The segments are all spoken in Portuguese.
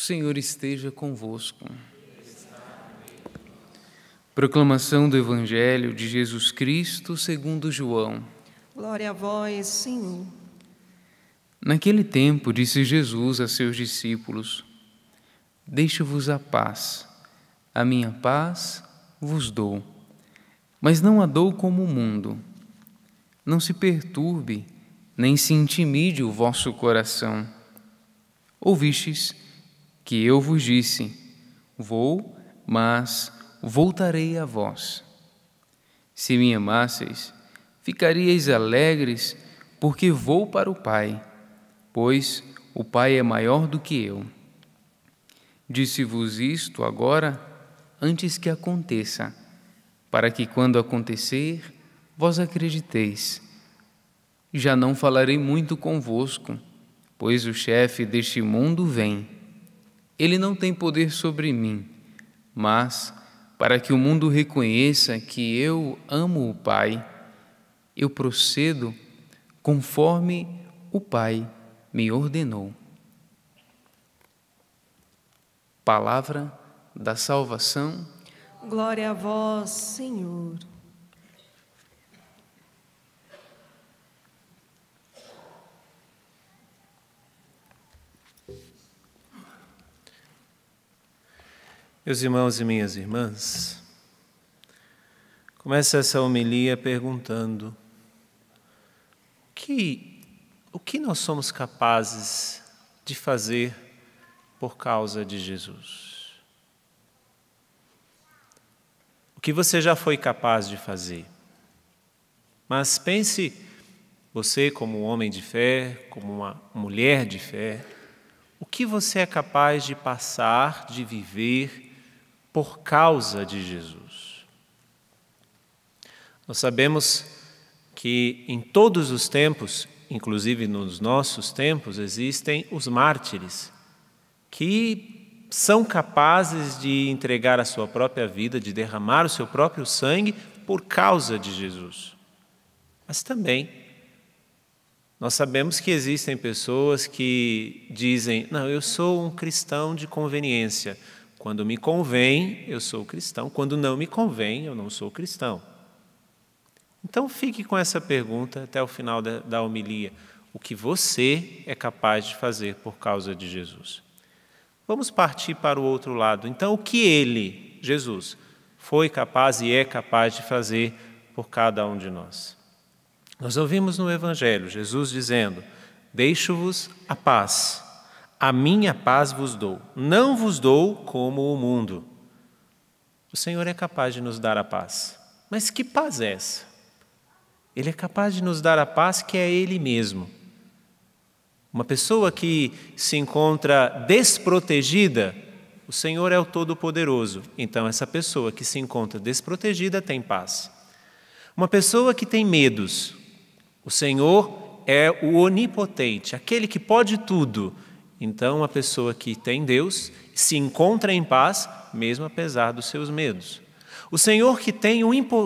Senhor esteja convosco. Proclamação do Evangelho de Jesus Cristo segundo João. Glória a vós, Senhor. Naquele tempo disse Jesus a seus discípulos: Deixo-vos a paz, a minha paz vos dou, mas não a dou como o mundo. Não se perturbe, nem se intimide o vosso coração. Ouvistes que eu vos disse: Vou, mas voltarei a vós. Se me amasseis, ficaríeis alegres, porque vou para o Pai, pois o Pai é maior do que eu. Disse-vos isto agora, antes que aconteça, para que quando acontecer, vós acrediteis. Já não falarei muito convosco, pois o chefe deste mundo vem. Ele não tem poder sobre mim, mas, para que o mundo reconheça que eu amo o Pai, eu procedo conforme o Pai me ordenou. Palavra da salvação. Glória a vós, Senhor. Meus irmãos e minhas irmãs, começa essa homilia perguntando: o que nós somos capazes de fazer por causa de Jesus? O que você já foi capaz de fazer? Mas pense, você como um homem de fé, como uma mulher de fé, o que você é capaz de passar, de viver por causa de Jesus? Nós sabemos que em todos os tempos, inclusive nos nossos tempos, existem os mártires, que são capazes de entregar a sua própria vida, de derramar o seu próprio sangue por causa de Jesus. Mas também nós sabemos que existem pessoas que dizem: não, eu sou um cristão de conveniência. Quando me convém, eu sou cristão. Quando não me convém, eu não sou cristão. Então fique com essa pergunta até o final da homilia: o que você é capaz de fazer por causa de Jesus? Vamos partir para o outro lado. Então, o que ele, Jesus, foi capaz e é capaz de fazer por cada um de nós? Nós ouvimos no Evangelho Jesus dizendo: Deixo-vos a paz, a minha paz vos dou, não vos dou como o mundo. O Senhor é capaz de nos dar a paz. Mas que paz é essa? Ele é capaz de nos dar a paz que é Ele mesmo. Uma pessoa que se encontra desprotegida, o Senhor é o Todo-Poderoso. Então, essa pessoa que se encontra desprotegida tem paz. Uma pessoa que tem medos, o Senhor é o Onipotente, aquele que pode tudo. Então, a pessoa que tem Deus se encontra em paz, mesmo apesar dos seus medos. O Senhor que tem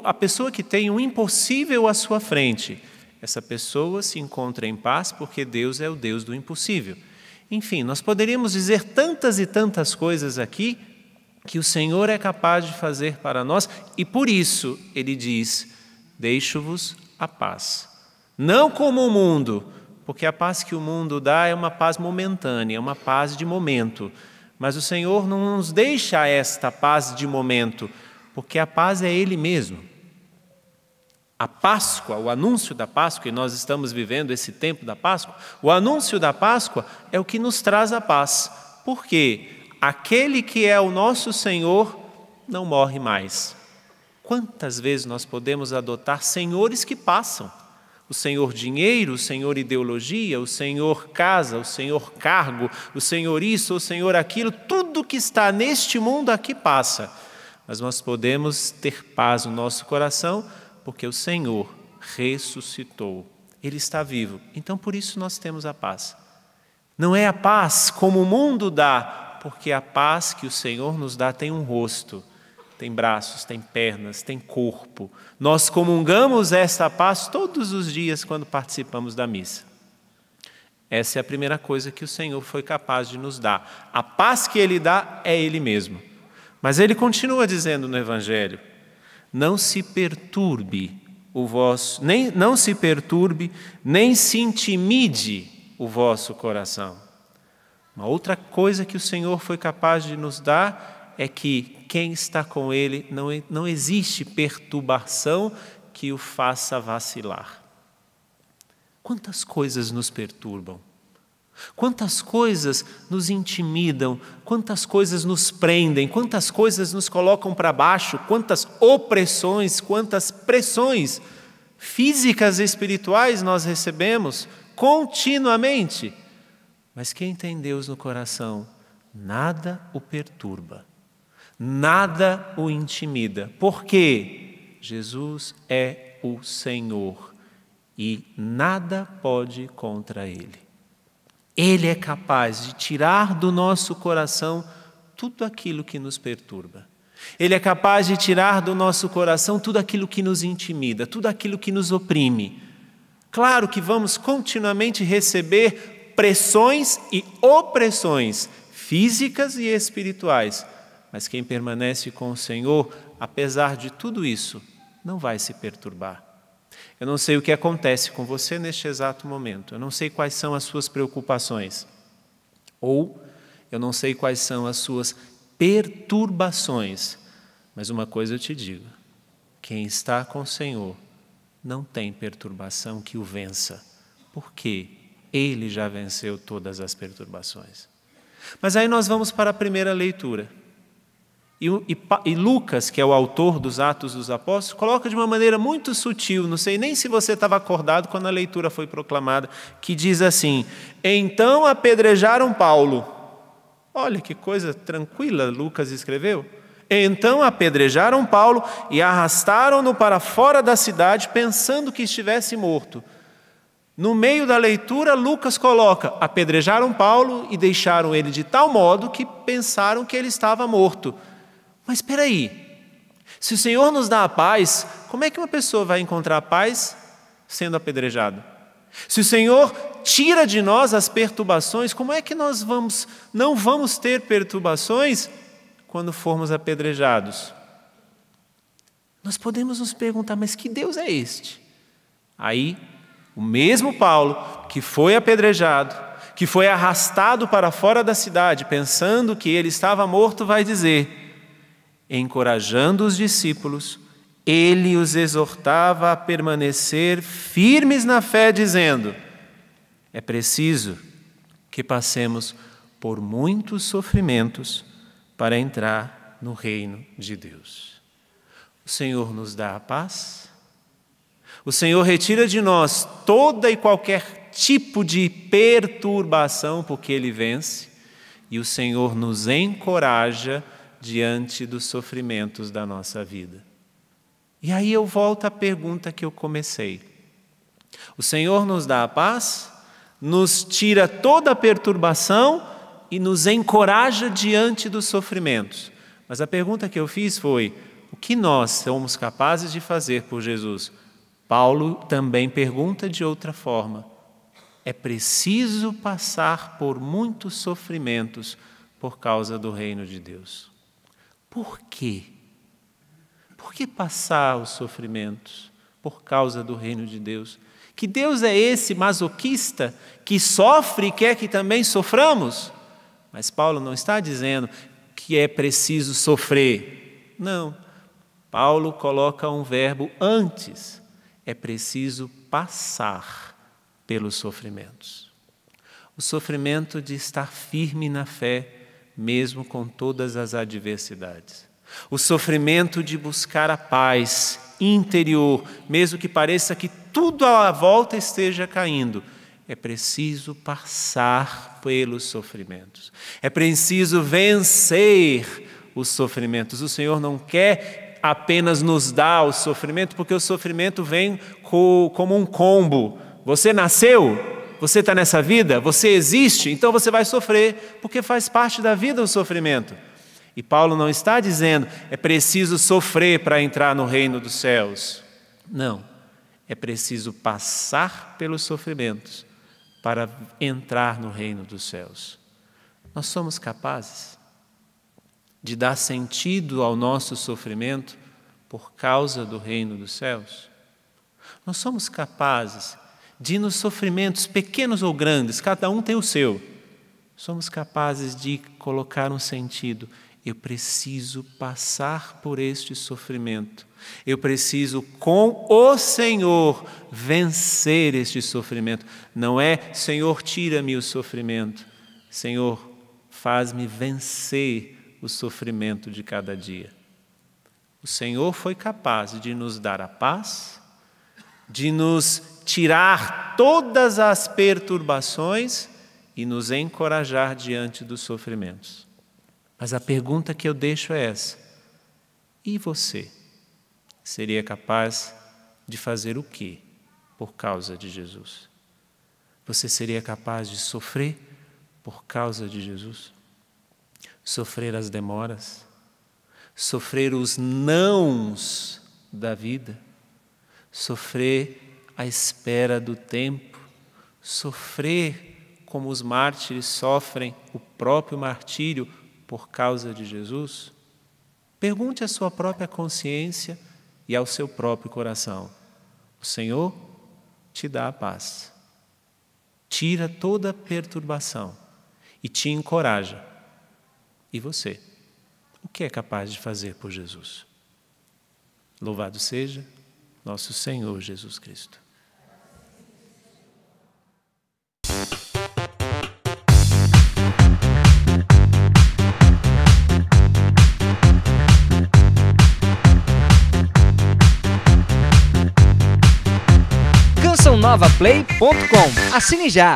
a pessoa que tem um impossível à sua frente, essa pessoa se encontra em paz porque Deus é o Deus do impossível. Enfim, nós poderíamos dizer tantas e tantas coisas aqui que o Senhor é capaz de fazer para nós e por isso Ele diz: deixo-vos a paz. Não como o mundo, porque a paz que o mundo dá é uma paz momentânea, é uma paz de momento. Mas o Senhor não nos deixa esta paz de momento, porque a paz é Ele mesmo. A Páscoa, o anúncio da Páscoa, e nós estamos vivendo esse tempo da Páscoa, o anúncio da Páscoa é o que nos traz a paz. Por quê? Aquele que é o nosso Senhor não morre mais. Quantas vezes nós podemos adotar senhores que passam? O Senhor dinheiro, o Senhor ideologia, o Senhor casa, o Senhor cargo, o Senhor isso, o Senhor aquilo, tudo que está neste mundo aqui passa. Mas nós podemos ter paz no nosso coração porque o Senhor ressuscitou. Ele está vivo. Então, por isso nós temos a paz. Não é a paz como o mundo dá, porque a paz que o Senhor nos dá tem um rosto, tem braços, tem pernas, tem corpo. Nós comungamos esta paz todos os dias quando participamos da missa. Essa é a primeira coisa que o Senhor foi capaz de nos dar. A paz que Ele dá é Ele mesmo. Mas Ele continua dizendo no Evangelho: não se perturbe não se perturbe, nem se intimide o vosso coração. Uma outra coisa que o Senhor foi capaz de nos dar é que quem está com Ele não existe perturbação que o faça vacilar. Quantas coisas nos perturbam, quantas coisas nos intimidam, quantas coisas nos prendem, quantas coisas nos colocam para baixo, quantas opressões, quantas pressões físicas e espirituais nós recebemos continuamente. Mas quem tem Deus no coração, nada o perturba, nada o intimida. Por quê? Jesus é o Senhor e nada pode contra Ele. Ele é capaz de tirar do nosso coração tudo aquilo que nos perturba. Ele é capaz de tirar do nosso coração tudo aquilo que nos intimida, tudo aquilo que nos oprime. Claro que vamos continuamente receber pressões e opressões físicas e espirituais, mas quem permanece com o Senhor, apesar de tudo isso, não vai se perturbar. Eu não sei o que acontece com você neste exato momento, eu não sei quais são as suas preocupações, ou eu não sei quais são as suas perturbações, mas uma coisa eu te digo: quem está com o Senhor não tem perturbação que o vença, porque Ele já venceu todas as perturbações. Mas aí nós vamos para a primeira leitura. E Lucas, que é o autor dos Atos dos Apóstolos, coloca de uma maneira muito sutil, não sei nem se você estava acordado quando a leitura foi proclamada, que diz assim: então apedrejaram Paulo. Olha que coisa tranquila Lucas escreveu. Então apedrejaram Paulo e arrastaram-no para fora da cidade, pensando que estivesse morto. No meio da leitura, Lucas coloca: apedrejaram Paulo e deixaram ele de tal modo que pensaram que ele estava morto. Mas espera aí, se o Senhor nos dá a paz, como é que uma pessoa vai encontrar paz sendo apedrejado? Se o Senhor tira de nós as perturbações, como é que nós não vamos ter perturbações quando formos apedrejados? Nós podemos nos perguntar: mas que Deus é este? Aí, o mesmo Paulo que foi apedrejado, que foi arrastado para fora da cidade, pensando que ele estava morto, vai dizer: encorajando os discípulos, ele os exortava a permanecer firmes na fé, dizendo: é preciso que passemos por muitos sofrimentos para entrar no reino de Deus. O Senhor nos dá a paz, o Senhor retira de nós toda e qualquer tipo de perturbação, porque Ele vence, e o Senhor nos encoraja diante dos sofrimentos da nossa vida. E aí eu volto à pergunta que eu comecei. O Senhor nos dá a paz, nos tira toda a perturbação e nos encoraja diante dos sofrimentos. Mas a pergunta que eu fiz foi: o que nós somos capazes de fazer por Jesus? Paulo também pergunta de outra forma: é preciso passar por muitos sofrimentos por causa do reino de Deus. Por quê? Por que passar os sofrimentos por causa do reino de Deus? Que Deus é esse masoquista que sofre e quer que também soframos? Mas Paulo não está dizendo que é preciso sofrer. Não. Paulo coloca um verbo antes. É preciso passar pelos sofrimentos. O sofrimento de estar firme na fé, mesmo com todas as adversidades. O sofrimento de buscar a paz interior, mesmo que pareça que tudo à volta esteja caindo. É preciso passar pelos sofrimentos. É preciso vencer os sofrimentos. O Senhor não quer apenas nos dar o sofrimento, porque o sofrimento vem como um combo. Você nasceu? Você está nessa vida? Você existe? Então você vai sofrer, porque faz parte da vida o sofrimento. E Paulo não está dizendo: é preciso sofrer para entrar no reino dos céus. Não. É preciso passar pelos sofrimentos para entrar no reino dos céus. Nós somos capazes de dar sentido ao nosso sofrimento por causa do reino dos céus? Nós somos capazes de, nos sofrimentos pequenos ou grandes, cada um tem o seu, somos capazes de colocar um sentido. Eu preciso passar por este sofrimento. Eu preciso, com o Senhor, vencer este sofrimento. Não é, Senhor, tira-me o sofrimento. Senhor, faz-me vencer o sofrimento de cada dia. O Senhor foi capaz de nos dar a paz, de nos tirar todas as perturbações e nos encorajar diante dos sofrimentos. Mas a pergunta que eu deixo é essa: e você? Seria capaz de fazer o quê por causa de Jesus? Você seria capaz de sofrer por causa de Jesus? Sofrer as demoras? Sofrer os nãos da vida? Sofrer a espera do tempo? Sofrer como os mártires sofrem o próprio martírio por causa de Jesus? Pergunte à sua própria consciência e ao seu próprio coração. O Senhor te dá a paz, tira toda a perturbação e te encoraja. E você? O que é capaz de fazer por Jesus? Louvado seja nosso Senhor Jesus Cristo. CançãoNovaPlay.com. Assine já!